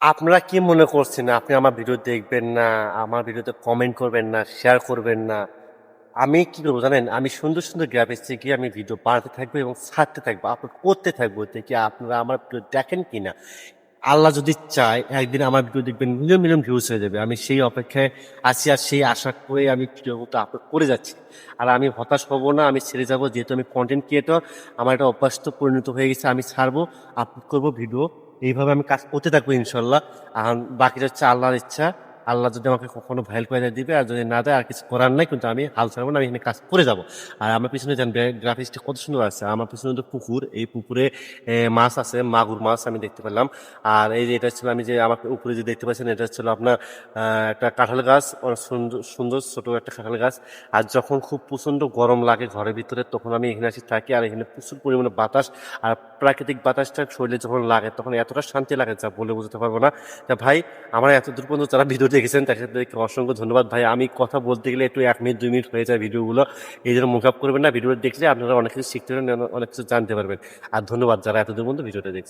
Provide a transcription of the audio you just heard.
আপনারা কি মনে করছেন আপনি আমার ভিডিও দেখবেন না, আমার ভিডিওতে কমেন্ট করবেন না, শেয়ার করবেন না? আমি কি করব জানেন? আমি সুন্দর, সুন্দর গ্রাফিক্সে গিয়ে আমি ভিডিও বানাতে থাকবো এবং ছাড়তে থাকবো, আপলোড করতে থাকবো। দেখি আপনারা আমার ভিডিও দেখেন কিনা? আল্লাহ যদি চায় একদিন আমার ভিডিও দেখবেন মিলিয়ন, মিলিয়ন ভিউজ হয়ে যাবে। আমি সেই অপেক্ষায় আছি আর সেই আশা করে আমি ভিডিওগুলো আপলোড করে যাচ্ছি। আর আমি হতাশ হব না, আমি ছেড়ে যাবো যেহেতু আমি কনটেন্ট ক্রিয়েটর। আমার একটা অভ্যাস তো পরিণত হয়ে গেছে। আমি ছাড়বো, আপলোড করবো ভিডিও। এইভাবে আমি কাজ করতে থাকবো ইনশাল্লাহ। আর বাকিটা হচ্ছে আল্লাহর ইচ্ছা। আল্লাহ যদি আমাকে কখনো ভাইরাল করে দিবে আর যদি না দেয় আর কিছু করার নাই, কিন্তু আমি হাল ছাড়বো না, আমি এখানে কাজ করে যাবো। আর আমার পিছনে জান গ্রাফিক্সটা কত সুন্দর আছে। আমার পিছনে তো পুকুর, এই পুকুরে মাছ আছে, মাগুর মাছ আমি দেখতে পেলাম। আর এই যে এটা হচ্ছিল, আমি যে আমার উপরে যে দেখতে পাচ্ছেন, এটা হচ্ছিল আপনার একটা কাঁঠাল গাছ, অনেক সুন্দর সুন্দর ছোট একটা কাঁঠাল গাছ। আর যখন খুব প্রচন্ড গরম লাগে ঘরের ভিতরে, তখন আমি এখানে আসি থাকি। আর এখানে প্রচুর পরিমাণে বাতাস, আর প্রাকৃতিক বাতাসটা শরীরে যখন লাগে তখন এতটা শান্তি লাগে যা বলে বোঝাতে পারবো না। তা ভাই, আমার এত দূর পর্যন্ত যারা ভিডিও দেখেছেন তাদেরকে অসংখ্য ধন্যবাদ ভাই। আমি কথা বলতে গেলে একটু 1 মিনিট 2 মিনিট হয়ে যায় ভিডিওগুলো, এই জন্য মুখ আপ করবেন না। ভিডিও দেখলে আপনারা অনেক কিছু শিখতে পারবেন, অনেক কিছু জানতে পারবেন। আর ধন্যবাদ যারা এত দূর পর্যন্ত ভিডিওটা দেখছেন।